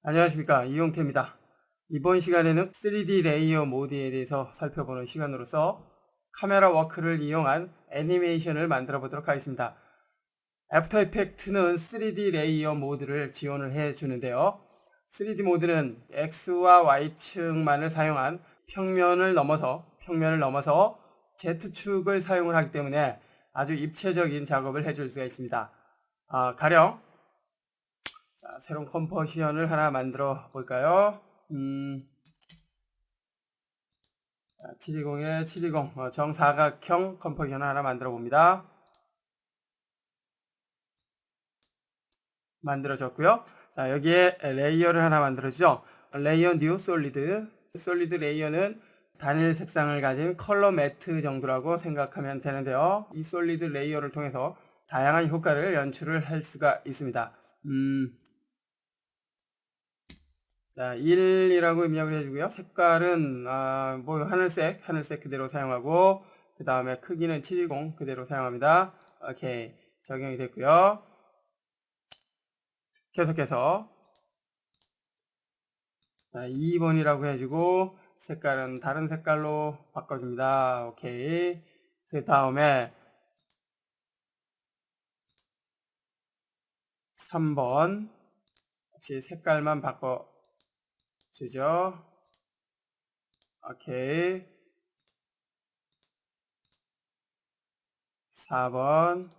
안녕하십니까, 이용태입니다. 이번 시간에는 3D 레이어 모드에 대해서 살펴보는 시간으로서 카메라 워크를 이용한 애니메이션을 만들어 보도록 하겠습니다. 애프터 이펙트는 3D 레이어 모드를 지원을 해 주는데요. 3D 모드는 X와 Y축만을 사용한 평면을 넘어서 Z축을 사용을 하기 때문에 아주 입체적인 작업을 해줄 수가 있습니다. 가령 새로운 컴포지션을 하나 만들어 볼까요? 720에 720 정사각형 컴포지션을 하나 만들어 봅니다. 만들어졌고요. 자, 여기에 레이어를 하나 만들어주죠. 레이어 뉴 솔리드. 솔리드 레이어는 단일 색상을 가진 컬러 매트 정도라고 생각하면 되는데요. 이 솔리드 레이어를 통해서 다양한 효과를 연출을 할 수가 있습니다. 자, 1이라고 입력을 해주고요. 색깔은 뭐 하늘색 그대로 사용하고, 그 다음에 크기는 720 그대로 사용합니다. 오케이, 적용이 됐고요. 계속해서 2번이라고 해주고 색깔은 다른 색깔로 바꿔줍니다. 오케이. 그 다음에 3번 역시 색깔만 바꿔주죠. 오케이. 4번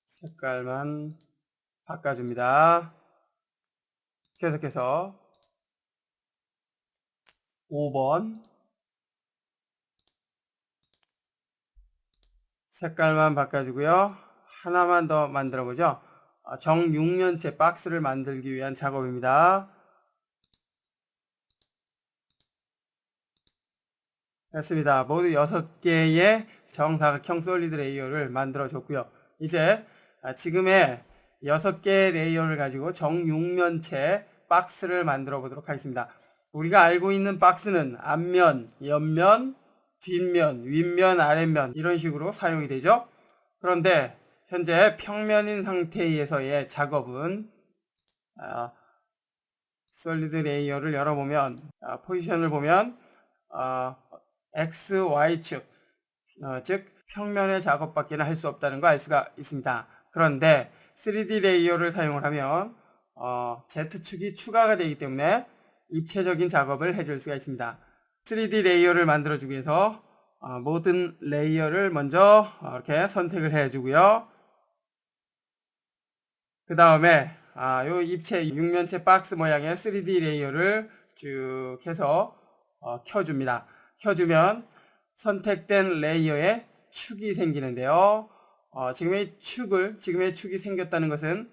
색깔만 바꿔줍니다. 계속해서 5번 색깔만 바꿔주고요. 하나만 더 만들어 보죠. 정육면체 박스를 만들기 위한 작업입니다. 됐습니다. 모두 6개의 정사각형 솔리드 레이어를 만들어 줬고요. 이제 지금의 6개의 레이어를 가지고 정육면체 박스를 만들어 보도록 하겠습니다. 우리가 알고 있는 박스는 앞면, 옆면, 뒷면, 윗면, 아랫면 이런 식으로 사용이 되죠. 그런데 현재 평면인 상태에서의 작업은 솔리드 레이어를 열어보면 포지션을 보면 X, Y축 즉 평면의 작업밖에 할 수 없다는 거 알 수가 있습니다. 그런데 3D 레이어를 사용을 하면 Z축이 추가가 되기 때문에 입체적인 작업을 해줄 수가 있습니다. 3D 레이어를 만들어주기 위해서 모든 레이어를 먼저 이렇게 선택을 해주고요. 그 다음에 요 입체 육면체 박스 모양의 3D 레이어를 쭉 해서 켜줍니다. 켜주면 선택된 레이어에 축이 생기는데요. 지금의 축이 생겼다는 것은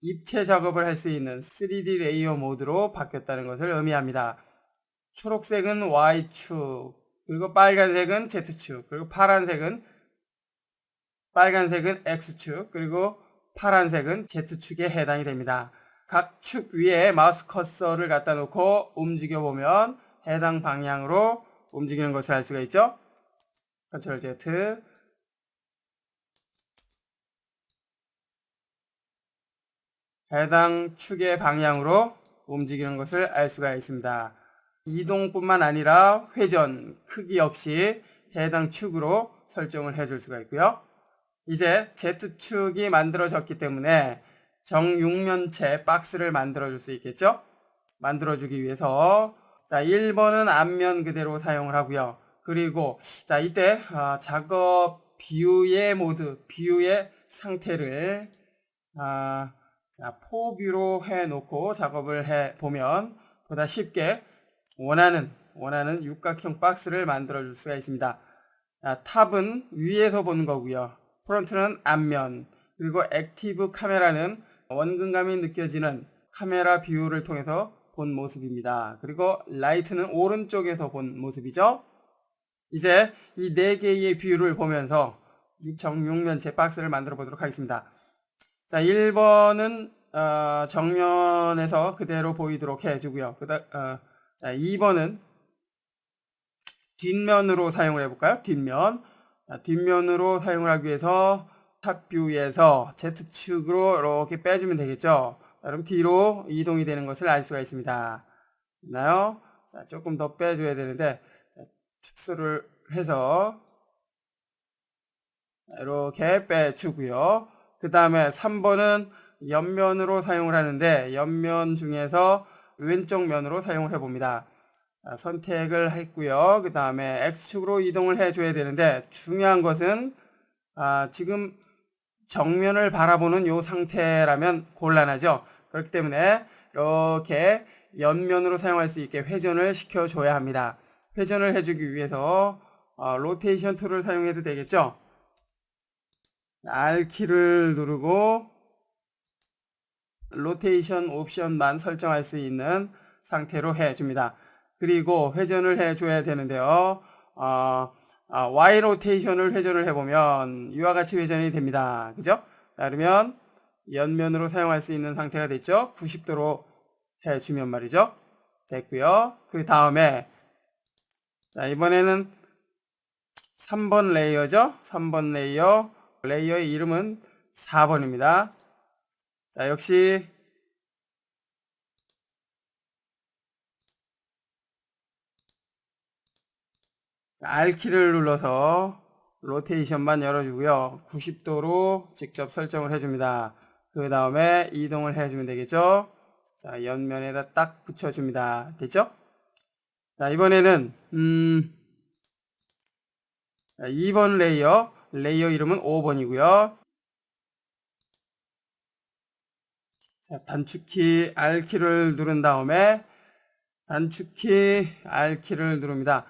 입체 작업을 할 수 있는 3D 레이어 모드로 바뀌었다는 것을 의미합니다. 초록색은 Y축, 그리고 빨간색은 Z축, 그리고 빨간색은 X축, 그리고 파란색은 Z축에 해당이 됩니다. 각 축 위에 마우스 커서를 갖다 놓고 움직여 보면 해당 방향으로 움직이는 것을 알 수가 있죠. 컨트롤 Z. 해당 축의 방향으로 움직이는 것을 알 수가 있습니다. 이동뿐만 아니라 회전, 크기 역시 해당 축으로 설정을 해줄 수가 있고요. 이제 Z축이 만들어졌기 때문에 정육면체 박스를 만들어 줄 수 있겠죠. 만들어 주기 위해서 1번은 앞면 그대로 사용을 하고요. 그리고 이때 작업 비유의 상태를 포뷰로 해 놓고 작업을 해 보면 보다 쉽게 원하는 육각형 박스를 만들어 줄 수가 있습니다. 탑은 위에서 보는 거고요. 프론트는 앞면, 그리고 액티브 카메라는 원근감이 느껴지는 카메라 뷰를 통해서 본 모습입니다. 그리고 라이트는 오른쪽에서 본 모습이죠. 이제 이 4개의 뷰를 보면서 정육면체 박스를 만들어 보도록 하겠습니다. 자, 1번은 정면에서 그대로 보이도록 해주고요. 2번은 뒷면으로 사용을 해볼까요? 뒷면으로 사용을 하기 위해서 탑뷰에서 Z축으로 이렇게 빼주면 되겠죠. 자, 그럼 뒤로 이동이 되는 것을 알 수가 있습니다. 됐나요? 자, 조금 더 빼줘야 되는데, 자, 축소를 해서 이렇게 빼주고요. 그 다음에 3번은 옆면으로 사용을 하는데, 옆면 중에서 왼쪽 면으로 사용을 해봅니다. 자, 선택을 했고요. 그 다음에 X축으로 이동을 해줘야 되는데, 중요한 것은 지금 정면을 바라보는 이 상태라면 곤란하죠. 그렇기 때문에 이렇게 옆면으로 사용할 수 있게 회전을 시켜줘야 합니다. 회전을 해주기 위해서 로테이션 툴을 사용해도 되겠죠. R키를 누르고 로테이션 옵션만 설정할 수 있는 상태로 해줍니다. 그리고 회전을 해줘야 되는데요. Y 로테이션을 회전을 해보면 이와 같이 회전이 됩니다. 그죠? 자, 그러면 옆면으로 사용할 수 있는 상태가 됐죠? 90도로 해주면 말이죠. 됐고요. 그 다음에 자, 이번에는 3번 레이어죠? 3번 레이어의 이름은 4번입니다. 자, 역시 R키를 눌러서 로테이션만 열어주고요. 90도로 직접 설정을 해줍니다. 그 다음에 이동을 해주면 되겠죠. 자, 옆면에다 딱 붙여줍니다. 됐죠? 자, 이번에는 2번 레이어 이름은 5번이고요. 자, 단축키 R키를 누른 다음에 단축키 R키를 누릅니다.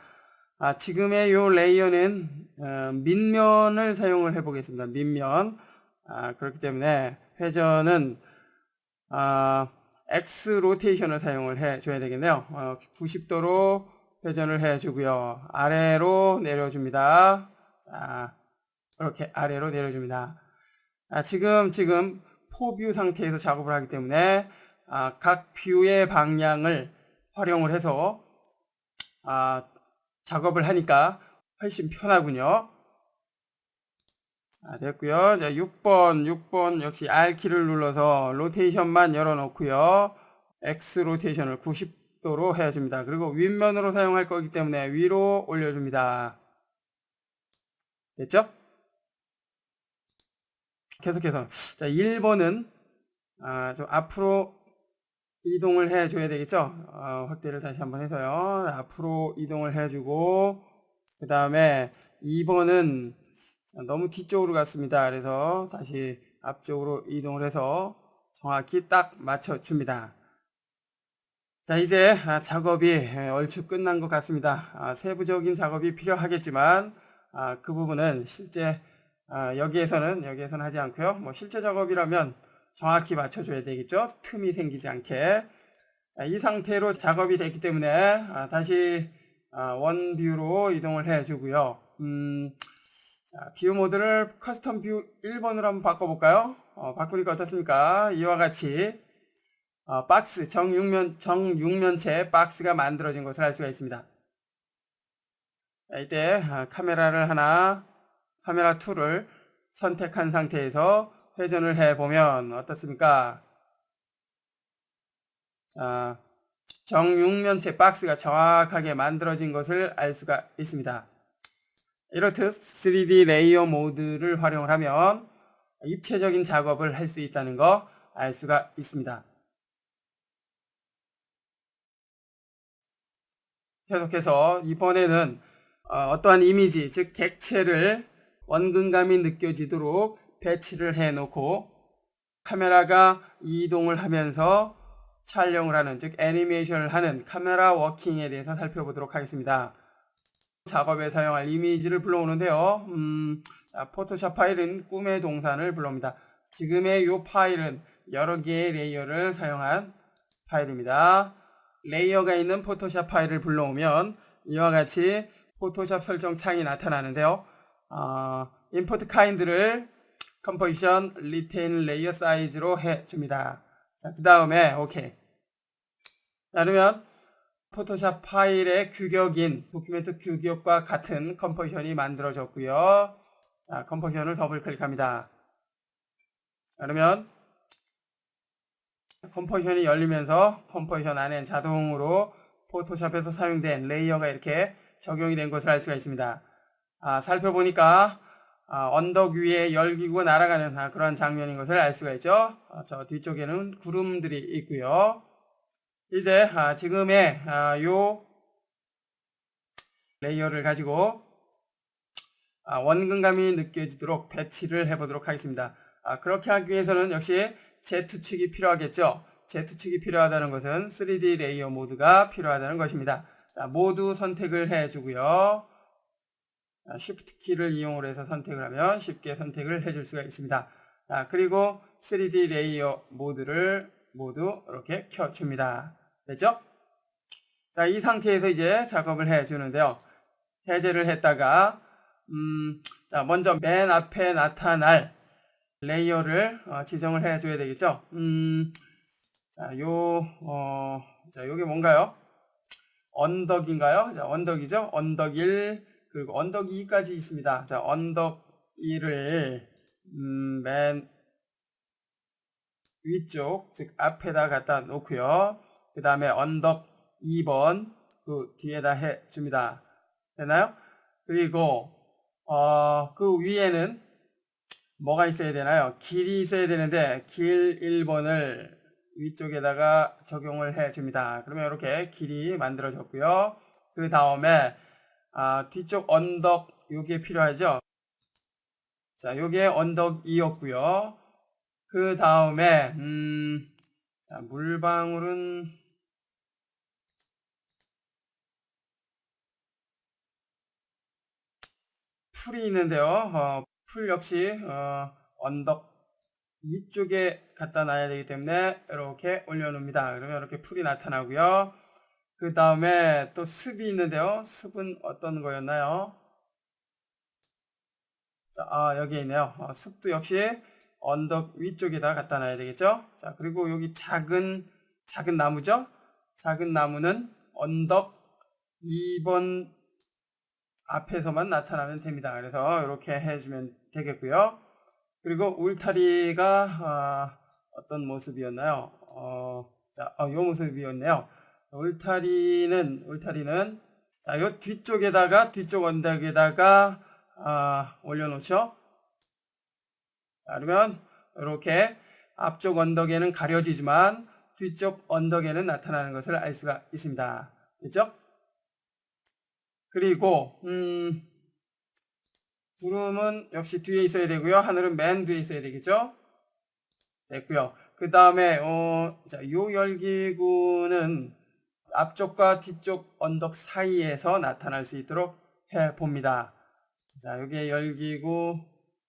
지금의 요 레이어는 밑면을 사용을 해 보겠습니다. 밑면. 그렇기 때문에 회전은 X 로테이션을 사용을 해 줘야 되겠네요. 90도로 회전을 해 주고요. 아래로 내려줍니다. 자, 이렇게 아래로 내려줍니다. 지금 포뷰 상태에서 작업을 하기 때문에 각 뷰의 방향을 활용을 해서 작업을 하니까 훨씬 편하군요. 됐고요. 자, 6번 역시 R키를 눌러서 로테이션만 열어놓고요. X 로테이션을 90도로 해줍니다. 그리고 윗면으로 사용할 거기 때문에 위로 올려줍니다. 됐죠? 계속해서 자, 1번은 좀 앞으로 이동을 해줘야 되겠죠. 확대를 다시 한번 해서요. 앞으로 이동을 해주고 그 다음에 2번은 너무 뒤쪽으로 갔습니다. 그래서 다시 앞쪽으로 이동을 해서 정확히 딱 맞춰줍니다. 자, 이제 작업이 얼추 끝난 것 같습니다. 세부적인 작업이 필요하겠지만 그 부분은 실제 여기에서는 하지 않고요. 뭐 실제 작업이라면 정확히 맞춰줘야 되겠죠. 틈이 생기지 않게. 이 상태로 작업이 됐기 때문에 다시 원뷰로 이동을 해주고요. 자, 뷰 모드를 커스텀 뷰 1번으로 한번 바꿔볼까요? 바꾸니까 어떻습니까? 이와 같이 박스, 정육면체 박스가 만들어진 것을 알 수가 있습니다. 자, 이때 카메라 2를 선택한 상태에서 회전을 해보면 어떻습니까? 정육면체 박스가 정확하게 만들어진 것을 알 수가 있습니다. 이렇듯 3D 레이어 모드를 활용을 하면 입체적인 작업을 할 수 있다는 거 알 수가 있습니다. 계속해서 이번에는 어떠한 이미지, 즉 객체를 원근감이 느껴지도록 배치를 해 놓고 카메라가 이동을 하면서 촬영을 하는, 즉 애니메이션을 하는 카메라 워킹에 대해서 살펴보도록 하겠습니다. 작업에 사용할 이미지를 불러오는데요. 포토샵 파일은 꿈의 동산을 불러옵니다. 지금의 이 파일은 여러 개의 레이어를 사용한 파일입니다. 레이어가 있는 포토샵 파일을 불러오면 이와 같이 포토샵 설정 창이 나타나는데요. 임포트 카인드를 컴포지션 리테인 레이어 사이즈로 해줍니다. 그 다음에 오케이. 자, 그러면 포토샵 파일의 규격인 도큐멘트 규격과 같은 컴포지션이 만들어졌고요. 자, 컴포지션을 더블 클릭합니다. 그러면 컴포지션이 열리면서 컴포지션 안엔 자동으로 포토샵에서 사용된 레이어가 이렇게 적용이 된 것을 알 수가 있습니다. 살펴보니까 언덕 위에 열기구가 날아가는 그런 장면인 것을 알 수가 있죠. 저 뒤쪽에는 구름들이 있고요. 이제 지금의 요 레이어를 가지고 원근감이 느껴지도록 배치를 해보도록 하겠습니다. 그렇게 하기 위해서는 역시 Z축이 필요하겠죠. Z축이 필요하다는 것은 3D 레이어 모드가 필요하다는 것입니다. 자, 모두 선택을 해주고요. Shift 키를 이용을 해서 선택을 하면 쉽게 선택을 해줄 수가 있습니다. 그리고 3D 레이어 모드를 모두 이렇게 켜줍니다. 됐죠? 자, 이 상태에서 이제 작업을 해주는데요. 해제를 했다가 자, 먼저 맨 앞에 나타날 레이어를 지정을 해줘야 되겠죠. 자, 요게 뭔가요? 언덕인가요? 자, 언덕이죠. 언덕 1 그리고 언덕 2까지 있습니다. 자, 언덕 2를 맨 위쪽, 즉 앞에다 갖다 놓고요. 그 다음에 언덕 2번 그 뒤에다 해줍니다. 되나요? 그리고 그 위에는 뭐가 있어야 되나요? 길이 있어야 되는데 길 1번을 위쪽에다가 적용을 해줍니다. 그러면 이렇게 길이 만들어졌고요. 그 다음에 뒤쪽 언덕 요게 필요하죠. 자, 요게 언덕 2였고요. 그 다음에 물방울은 풀이 있는데요. 풀 역시 언덕 위쪽에 갖다 놔야 되기 때문에 이렇게 올려놓습니다. 그러면 이렇게 풀이 나타나고요. 그 다음에 또 습이 있는데요. 습은 어떤 거였나요? 자, 여기 있네요. 습도 역시 언덕 위쪽에다 갖다 놔야 되겠죠. 자, 그리고 여기 작은 나무죠. 작은 나무는 언덕 2번 앞에서만 나타나면 됩니다. 그래서 이렇게 해주면 되겠고요. 그리고 울타리가 어떤 모습이었나요? 자, 요 모습이었네요. 울타리는 자, 요 뒤쪽 언덕에다가 올려놓죠. 자, 그러면 이렇게 앞쪽 언덕에는 가려지지만 뒤쪽 언덕에는 나타나는 것을 알 수가 있습니다. 그렇죠? 그리고 구름은 역시 뒤에 있어야 되고요. 하늘은 맨 뒤에 있어야 되겠죠. 됐고요. 그 다음에 자, 요 열기구는 앞쪽과 뒤쪽 언덕 사이에서 나타날 수 있도록 해 봅니다. 자, 여기에 열기구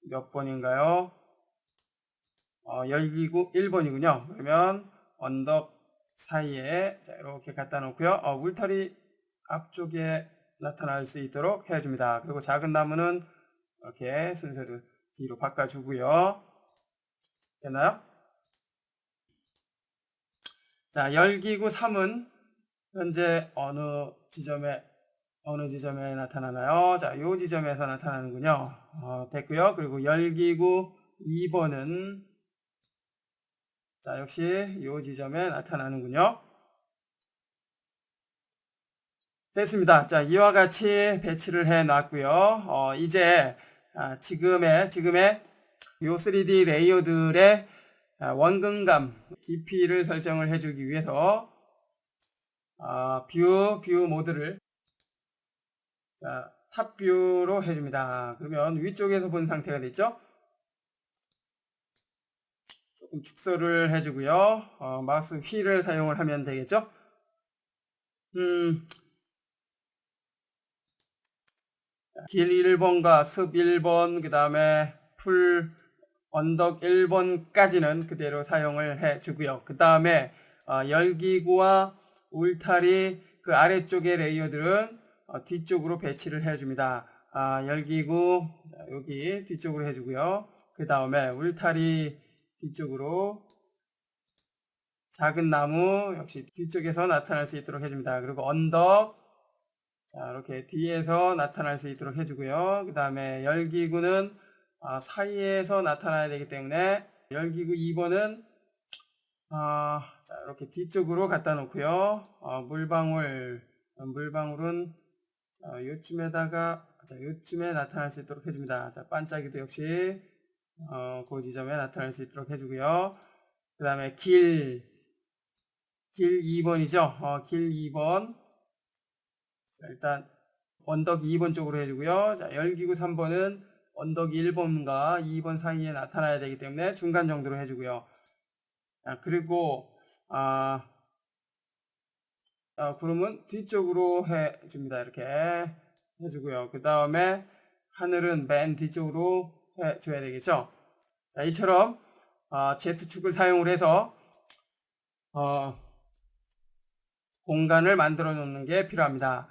몇 번인가요? 열기구 1번이군요. 그러면 언덕 사이에 자, 이렇게 갖다 놓고요. 울타리 앞쪽에 나타날 수 있도록 해줍니다. 그리고 작은 나무는 이렇게 순서를 뒤로 바꿔주고요. 됐나요? 자, 열기구 3은 현재 어느 지점에 나타나나요? 자, 요 지점에서 나타나는군요. 됐고요. 그리고 열기구 2번은 자, 역시 요 지점에 나타나는군요. 됐습니다. 자, 이와 같이 배치를 해 놨고요. 이제 지금의 요 3D 레이어들의 원근감 깊이를 설정을 해주기 위해서 뷰 모드를 탑뷰로 해줍니다. 그러면 위쪽에서 본 상태가 됐죠? 조금 축소를 해주고요. 마우스 휠을 사용을 하면 되겠죠? 길 1번과 습 1번, 그 다음에 풀 언덕 1번까지는 그대로 사용을 해주고요. 그 다음에 열기구와 울타리 그 아래쪽의 레이어들은 뒤쪽으로 배치를 해줍니다. 열기구 여기 뒤쪽으로 해주고요. 그 다음에 울타리 뒤쪽으로 작은 나무 역시 뒤쪽에서 나타날 수 있도록 해줍니다. 그리고 언덕 자, 이렇게 뒤에서 나타날 수 있도록 해주고요. 그 다음에 열기구는 사이에서 나타나야 되기 때문에 열기구 2번은 자, 이렇게 뒤쪽으로 갖다 놓고요. 물방울은 요쯤에다가, 자, 요쯤에 나타날 수 있도록 해줍니다. 자, 반짝이도 역시, 그 지점에 나타날 수 있도록 해주고요. 그 다음에 길 2번이죠. 길 2번. 자, 일단, 언덕 2번 쪽으로 해주고요. 자, 열기구 3번은 언덕 1번과 2번 사이에 나타나야 되기 때문에 중간 정도로 해주고요. 자, 그리고, 구름은 뒤쪽으로 해줍니다. 이렇게 해주고요. 그 다음에 하늘은 맨 뒤쪽으로 해줘야 되겠죠. 자, 이처럼 Z축을 사용을 해서 공간을 만들어 놓는 게 필요합니다.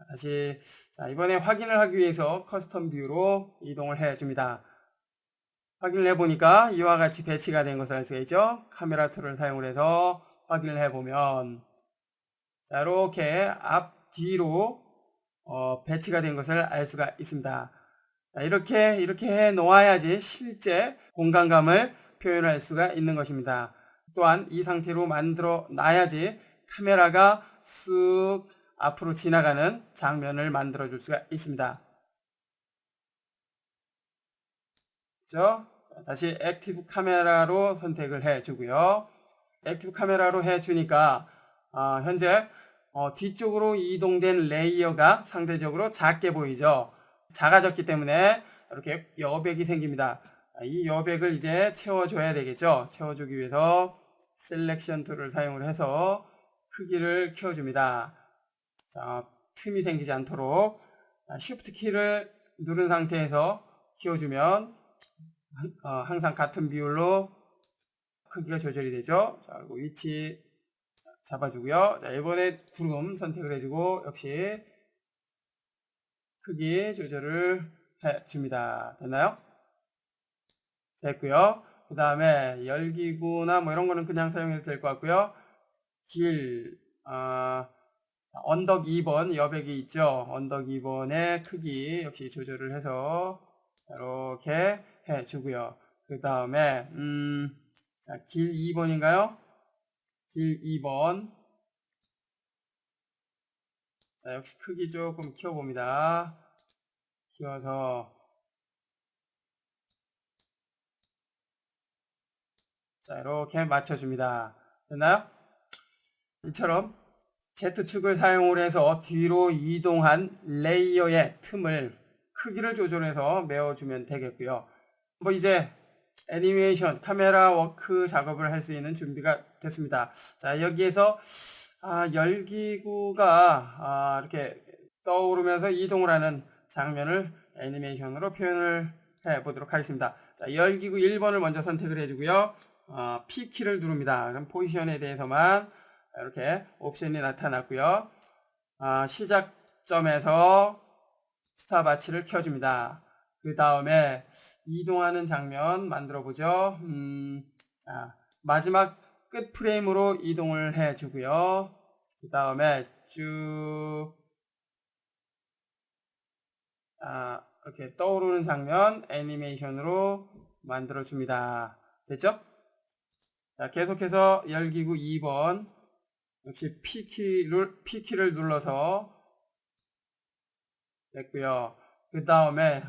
다시 자, 이번에 확인을 하기 위해서 커스텀 뷰로 이동을 해줍니다. 확인을 해보니까 이와 같이 배치가 된 것을 알 수가 있죠. 카메라 툴을 사용을 해서 확인을 해보면 자, 이렇게 앞뒤로 배치가 된 것을 알 수가 있습니다. 자, 이렇게 해 놓아야지 실제 공간감을 표현할 수가 있는 것입니다. 또한 이 상태로 만들어 놔야지 카메라가 쑥 앞으로 지나가는 장면을 만들어 줄 수가 있습니다. 그렇죠? 다시 액티브 카메라로 선택을 해 주고요. 액티브 카메라로 해 주니까 현재 뒤쪽으로 이동된 레이어가 상대적으로 작게 보이죠. 작아졌기 때문에 이렇게 여백이 생깁니다. 이 여백을 이제 채워줘야 되겠죠. 채워주기 위해서 셀렉션 툴을 사용을 해서 크기를 키워줍니다. 자, 틈이 생기지 않도록 Shift 키를 누른 상태에서 키워주면 항상 같은 비율로 크기가 조절이 되죠. 자, 그리고 위치 잡아주고요. 자, 이번에 구름 선택을 해주고 역시 크기 조절을 해줍니다. 됐나요? 됐고요. 그 다음에 열기구나 뭐 이런 거는 그냥 사용해도 될 것 같고요. 언덕 2번 여백이 있죠. 언덕 2번의 크기 역시 조절을 해서 이렇게 해주고요. 그 다음에 자, 길 2번인가요? 길 2번. 자, 역시 크기 조금 키워봅니다. 키워서 자, 이렇게 맞춰줍니다. 됐나요? 이처럼 Z축을 사용을 해서 뒤로 이동한 레이어의 틈을 크기를 조절해서 메워주면 되겠고요. 뭐 이제 애니메이션 카메라 워크 작업을 할 수 있는 준비가 됐습니다. 자, 여기에서 열기구가 이렇게 떠오르면서 이동을 하는 장면을 애니메이션으로 표현을 해 보도록 하겠습니다. 자, 열기구 1번을 먼저 선택을 해주고요. P키를 누릅니다. 그럼 포지션에 대해서만 이렇게 옵션이 나타났고요. 시작점에서 스탑와치를 켜줍니다. 그 다음에 이동하는 장면 만들어 보죠. 자, 마지막 끝 프레임으로 이동을 해주고요. 그 다음에 쭉 이렇게 떠오르는 장면 애니메이션으로 만들어 줍니다. 됐죠? 자, 계속해서 열기구 2번 역시 P키를 눌러서 됐고요. 그 다음에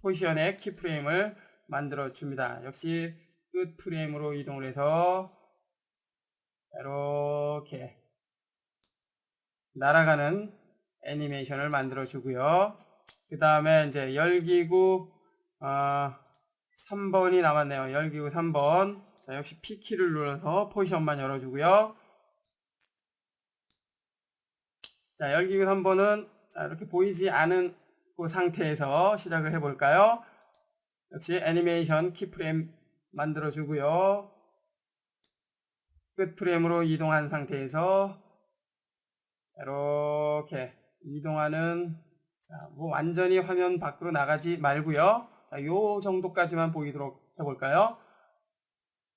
포지션의 키프레임을 만들어 줍니다. 역시 끝 프레임으로 이동을 해서 이렇게 날아가는 애니메이션을 만들어 주고요. 그 다음에 이제 열기구 3번이 남았네요. 열기구 3번. 자, 역시 P키를 눌러서 포지션만 열어주고요. 자, 열기구 3번은 자, 이렇게 보이지 않은 그 상태에서 시작을 해볼까요? 역시 애니메이션 키프레임 만들어주고요. 끝 프레임으로 이동한 상태에서 이렇게 이동하는 자, 뭐 완전히 화면 밖으로 나가지 말고요. 자, 요 정도까지만 보이도록 해볼까요?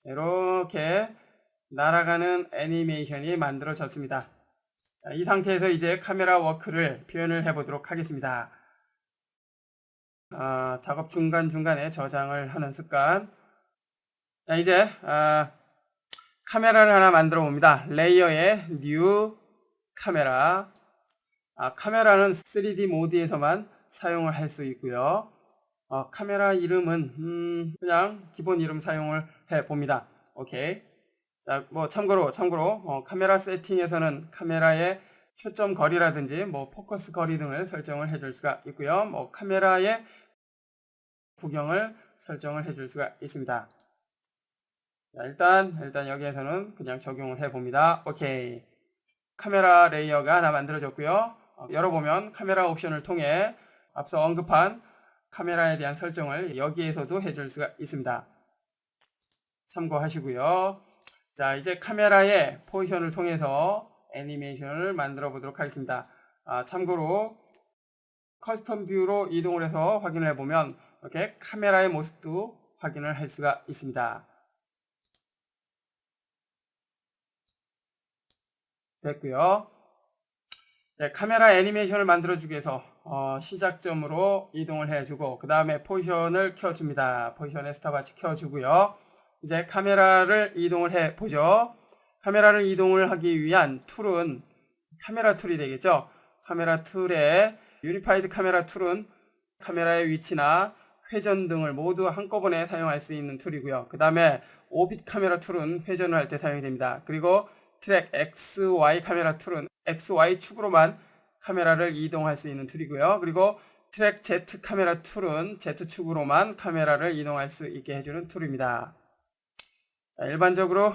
이렇게 날아가는 애니메이션이 만들어졌습니다. 자, 이 상태에서 이제 카메라 워크를 표현을 해보도록 하겠습니다. 작업 중간중간에 저장을 하는 습관. 자, 이제 카메라를 하나 만들어 봅니다. 레이어에 뉴 카메라. 카메라는 3D 모드에서만 사용을 할 수 있고요. 카메라 이름은 그냥 기본 이름 사용을 해 봅니다. 오케이. 자, 뭐 참고로 카메라 세팅에서는 카메라의 초점 거리라든지 뭐 포커스 거리 등을 설정을 해줄 수가 있고요. 뭐 카메라의 구경을 설정을 해줄 수가 있습니다. 자, 일단 여기에서는 그냥 적용을 해 봅니다. 오케이. 카메라 레이어가 하나 만들어졌고요. 열어보면 카메라 옵션을 통해 앞서 언급한 카메라에 대한 설정을 여기에서도 해줄 수가 있습니다. 참고하시고요. 자, 이제 카메라의 포지션을 통해서 애니메이션을 만들어 보도록 하겠습니다. 참고로 커스텀 뷰로 이동을 해서 확인을 해보면 이렇게 카메라의 모습도 확인을 할 수가 있습니다. 됐고요. 네, 카메라 애니메이션을 만들어주기 위해서 시작점으로 이동을 해주고 그 다음에 포지션을 켜줍니다. 포지션에 스탑워치 켜주고요. 이제 카메라를 이동을 해보죠. 카메라를 이동을 하기 위한 툴은 카메라 툴이 되겠죠. 카메라 툴에 유니파이드 카메라 툴은 카메라의 위치나 회전 등을 모두 한꺼번에 사용할 수 있는 툴이고요. 그 다음에 오빗 카메라 툴은 회전을 할 때 사용이 됩니다. 그리고 트랙 XY 카메라 툴은 XY 축으로만 카메라를 이동할 수 있는 툴이고요. 그리고 트랙 Z 카메라 툴은 Z축으로만 카메라를 이동할 수 있게 해주는 툴입니다. 자, 일반적으로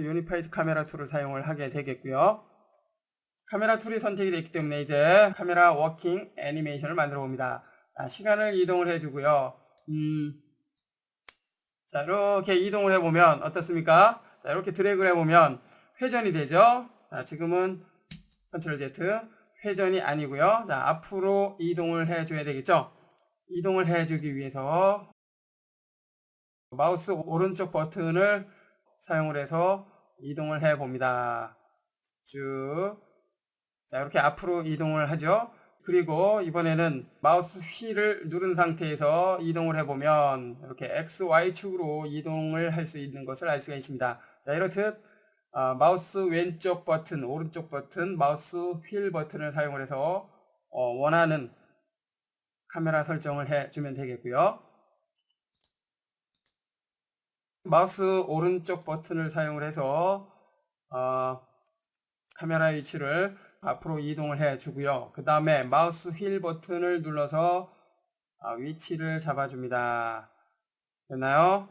유니파이드 카메라 툴을 사용을 하게 되겠고요. 카메라 툴이 선택이 되기 때문에 이제 카메라 워킹 애니메이션을 만들어 봅니다. 시간을 이동을 해주고요. 자, 이렇게 이동을 해보면 어떻습니까? 자, 이렇게 드래그를 해보면 회전이 되죠. 자, 지금은 컨트롤 Z 회전이 아니고요. 자, 앞으로 이동을 해줘야 되겠죠. 이동을 해주기 위해서 마우스 오른쪽 버튼을 사용을 해서 이동을 해 봅니다. 쭉. 자, 이렇게 앞으로 이동을 하죠. 그리고 이번에는 마우스 휠을 누른 상태에서 이동을 해보면 이렇게 XY축으로 이동을 할 수 있는 것을 알 수가 있습니다. 자, 이렇듯 마우스 왼쪽 버튼, 오른쪽 버튼, 마우스 휠 버튼을 사용을 해서 원하는 카메라 설정을 해주면 되겠고요. 마우스 오른쪽 버튼을 사용을 해서 카메라 위치를 앞으로 이동을 해 주고요. 그 다음에 마우스 휠 버튼을 눌러서 위치를 잡아줍니다. 됐나요?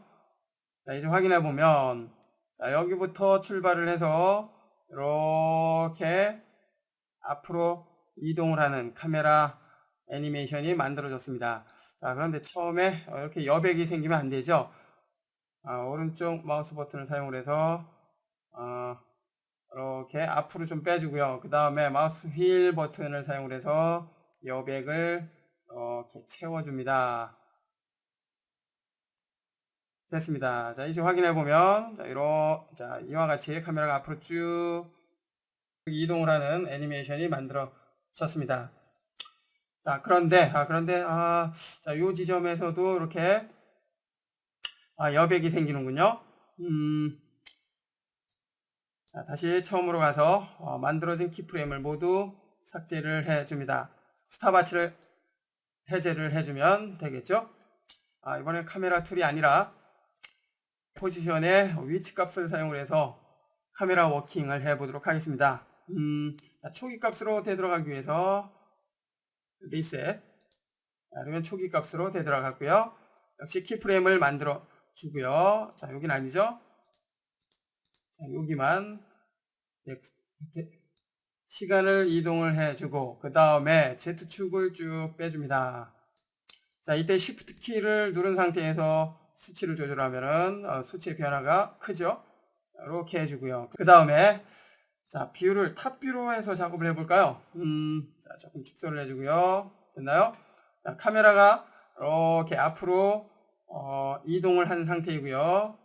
자, 이제 확인해 보면 여기부터 출발을 해서 이렇게 앞으로 이동을 하는 카메라 애니메이션이 만들어졌습니다. 자, 그런데 처음에 이렇게 여백이 생기면 안 되죠. 오른쪽 마우스 버튼을 사용을 해서 이렇게 앞으로 좀 빼주고요. 그 다음에 마우스 휠 버튼을 사용을 해서 여백을 이렇게 채워줍니다. 됐습니다. 자, 이제 확인해 보면 이와 같이 카메라가 앞으로 쭉 이동을 하는 애니메이션이 만들어졌습니다. 자, 그런데 자, 요 지점에서도 이렇게 여백이 생기는군요. 자, 다시 처음으로 가서 만들어진 키프레임을 모두 삭제를 해줍니다. 스탑워치를 해제를 해주면 되겠죠. 이번엔 카메라 툴이 아니라 포지션의 위치 값을 사용을 해서 카메라 워킹을 해보도록 하겠습니다. 자, 초기 값으로 되돌아가기 위해서 리셋. 그러면 초기 값으로 되돌아갔고요. 역시 키프레임을 만들어 주고요. 자, 여긴 아니죠. 자, 여기만 시간을 이동을 해주고 그 다음에 Z축을 쭉 빼줍니다. 자, 이때 Shift 키를 누른 상태에서 수치를 조절하면은 수치의 변화가 크죠. 이렇게 해주고요. 그 다음에 자, 뷰를 탑뷰로 해서 작업을 해볼까요? 자, 조금 축소를 해주고요. 됐나요? 자, 카메라가 이렇게 앞으로 이동을 한 상태이고요.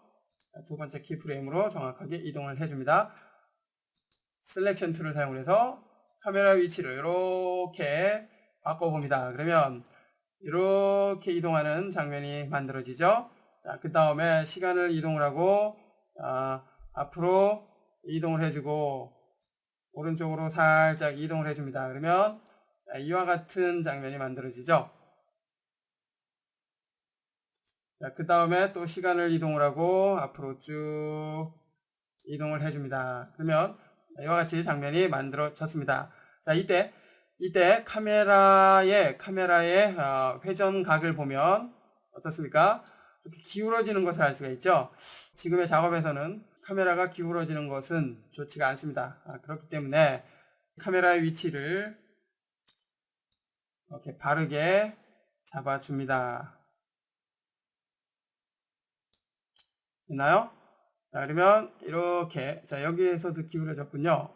자, 두 번째 키프레임으로 정확하게 이동을 해줍니다. 셀렉션 툴을 사용해서 카메라 위치를 이렇게 바꿔봅니다. 그러면 이렇게 이동하는 장면이 만들어지죠. 자, 그 다음에 시간을 이동을 하고 앞으로 이동을 해주고 오른쪽으로 살짝 이동을 해줍니다. 그러면 이와 같은 장면이 만들어지죠. 자, 그 다음에 또 시간을 이동을 하고 앞으로 쭉 이동을 해줍니다. 그러면 이와 같이 장면이 만들어졌습니다. 자, 이때 카메라의 회전각을 보면 어떻습니까? 이렇게 기울어지는 것을 알 수가 있죠. 지금의 작업에서는 카메라가 기울어지는 것은 좋지가 않습니다. 그렇기 때문에 카메라의 위치를 이렇게 바르게 잡아줍니다. 됐나요? 자, 그러면 이렇게, 자, 여기에서도 기울어졌군요.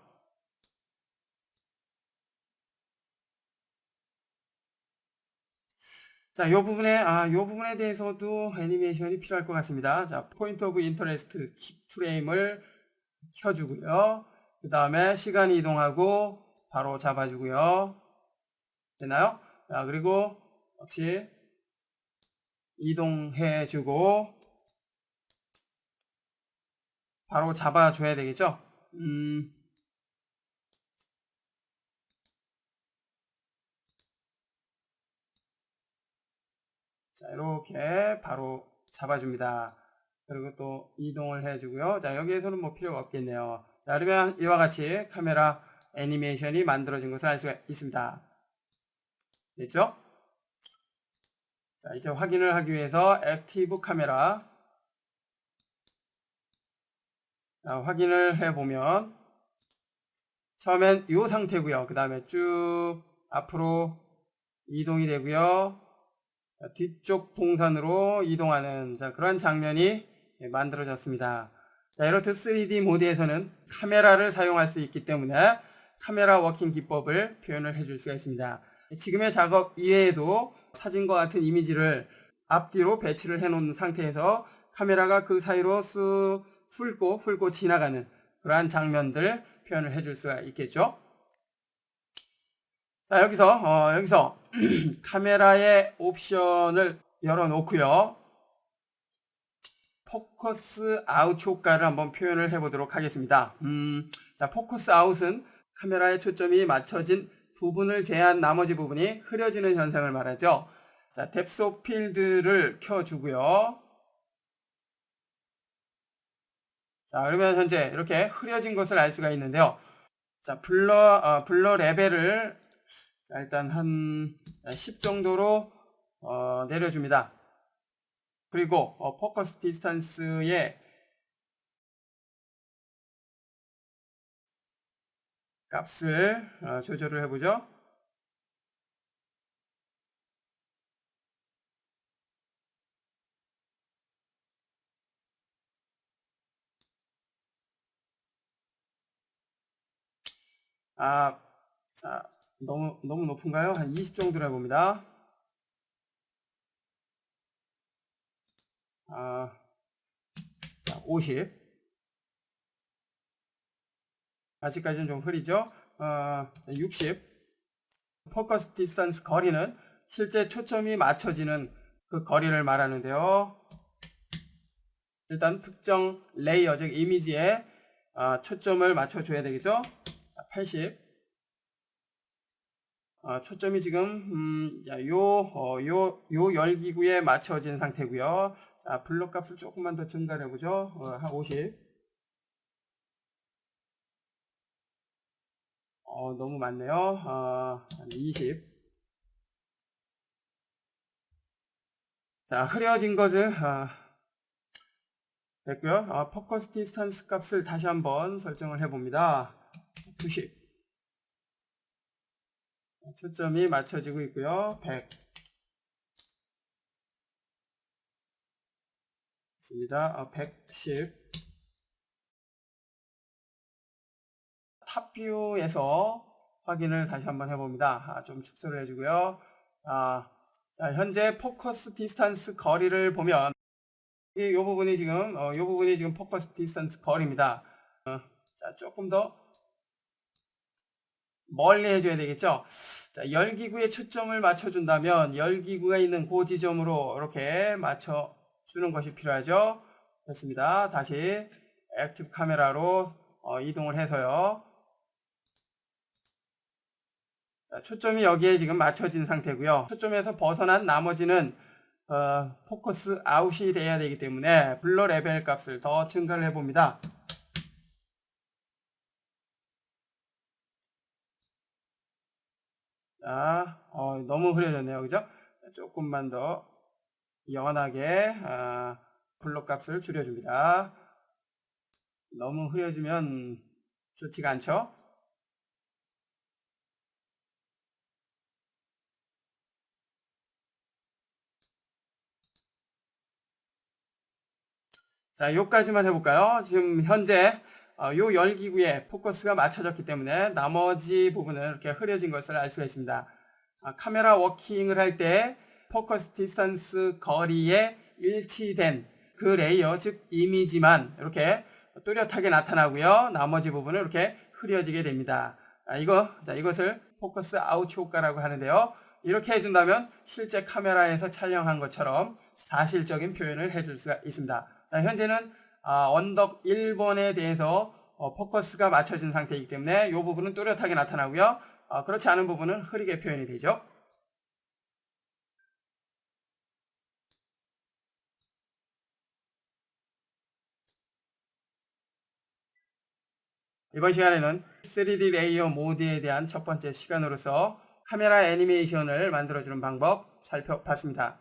자, 요 부분에 대해서도 애니메이션이 필요할 것 같습니다. 자, 포인트 오브 인터레스트 키프레임을 켜주고요. 그 다음에 시간 이동하고 바로 잡아주고요. 됐나요? 자, 그리고 역시 이동해주고 바로 잡아줘야 되겠죠? 자, 이렇게 바로 잡아줍니다. 그리고 또 이동을 해주고요. 자, 여기에서는 뭐 필요가 없겠네요. 자, 그러면 이와 같이 카메라 애니메이션이 만들어진 것을 알 수가 있습니다. 됐죠? 자, 이제 확인을 하기 위해서 액티브 카메라 확인을 해보면 처음엔 이 상태고요. 그 다음에 쭉 앞으로 이동이 되고요. 뒤쪽 동선으로 이동하는 그런 장면이 만들어졌습니다. 자, 이렇듯 3D 모드에서는 카메라를 사용할 수 있기 때문에 카메라 워킹 기법을 표현을 해줄 수가 있습니다. 지금의 작업 이외에도 사진과 같은 이미지를 앞뒤로 배치를 해 놓은 상태에서 카메라가 그 사이로 쑥 훑고 지나가는 그러한 장면들 표현을 해줄 수가 있겠죠. 자, 여기서 카메라의 옵션을 열어놓고요. 포커스 아웃 효과를 한번 표현을 해보도록 하겠습니다. 자, 포커스 아웃은 카메라의 초점이 맞춰진 부분을 제한 나머지 부분이 흐려지는 현상을 말하죠. 자, 뎁스 오브 필드를 켜주고요. 자, 그러면 현재 이렇게 흐려진 것을 알 수가 있는데요. 자, 블러 레벨을 일단 한 10 정도로 내려줍니다. 그리고 포커스 디스턴스의 값을 조절을 해보죠. 자, 너무 높은가요? 한 20 정도로 해봅니다. 자, 50. 아직까지는 좀 흐리죠? 60. 포커스 디스턴스 거리는 실제 초점이 맞춰지는 그 거리를 말하는데요. 일단 특정 레이어, 즉 이미지에 초점을 맞춰줘야 되겠죠? 80. 초점이 지금 요 열기구에 맞춰진 상태고요. 자, 블럭 값을 조금만 더 증가를 해보죠. 한 50. 너무 많네요. 한 20. 자, 흐려진 것을 됐고요. 포커스 디스턴스 값을 다시 한번 설정을 해봅니다. 90. 초점이 맞춰지고 있고요. 100. 있습니다. 110. 탑뷰에서 확인을 다시 한번 해봅니다. 좀 축소를 해주고요. 자, 현재 포커스 디스턴스 거리를 보면 이 부분이 지금 포커스 디스턴스 거리입니다. 자, 조금 더 멀리 해줘야 되겠죠. 자, 열기구에 초점을 맞춰준다면 열기구가 있는 그 지점으로 이렇게 맞춰주는 것이 필요하죠. 됐습니다. 다시 액티브 카메라로 이동을 해서요. 자, 초점이 여기에 지금 맞춰진 상태고요. 초점에서 벗어난 나머지는 포커스 아웃이 돼야 되기 때문에 블러 레벨 값을 더 증가를 해봅니다. 자, 너무 흐려졌네요. 그죠? 조금만 더 연하게 블러 값을 줄여줍니다. 너무 흐려지면 좋지가 않죠? 자, 요까지만 해볼까요? 지금 현재 요 열기구에 포커스가 맞춰졌기 때문에 나머지 부분은 이렇게 흐려진 것을 알 수가 있습니다. 카메라 워킹을 할 때 포커스 디스턴스 거리에 일치된 그 레이어, 즉 이미지만 이렇게 뚜렷하게 나타나고요. 나머지 부분은 이렇게 흐려지게 됩니다. 이것을 포커스 아웃 효과라고 하는데요. 이렇게 해준다면 실제 카메라에서 촬영한 것처럼 사실적인 표현을 해줄 수가 있습니다. 자, 현재는 언덕 1번에 대해서 포커스가 맞춰진 상태이기 때문에 이 부분은 뚜렷하게 나타나고요. 그렇지 않은 부분은 흐리게 표현이 되죠. 이번 시간에는 3D 레이어 모드에 대한 첫 번째 시간으로서 카메라 애니메이션을 만들어주는 방법 살펴봤습니다.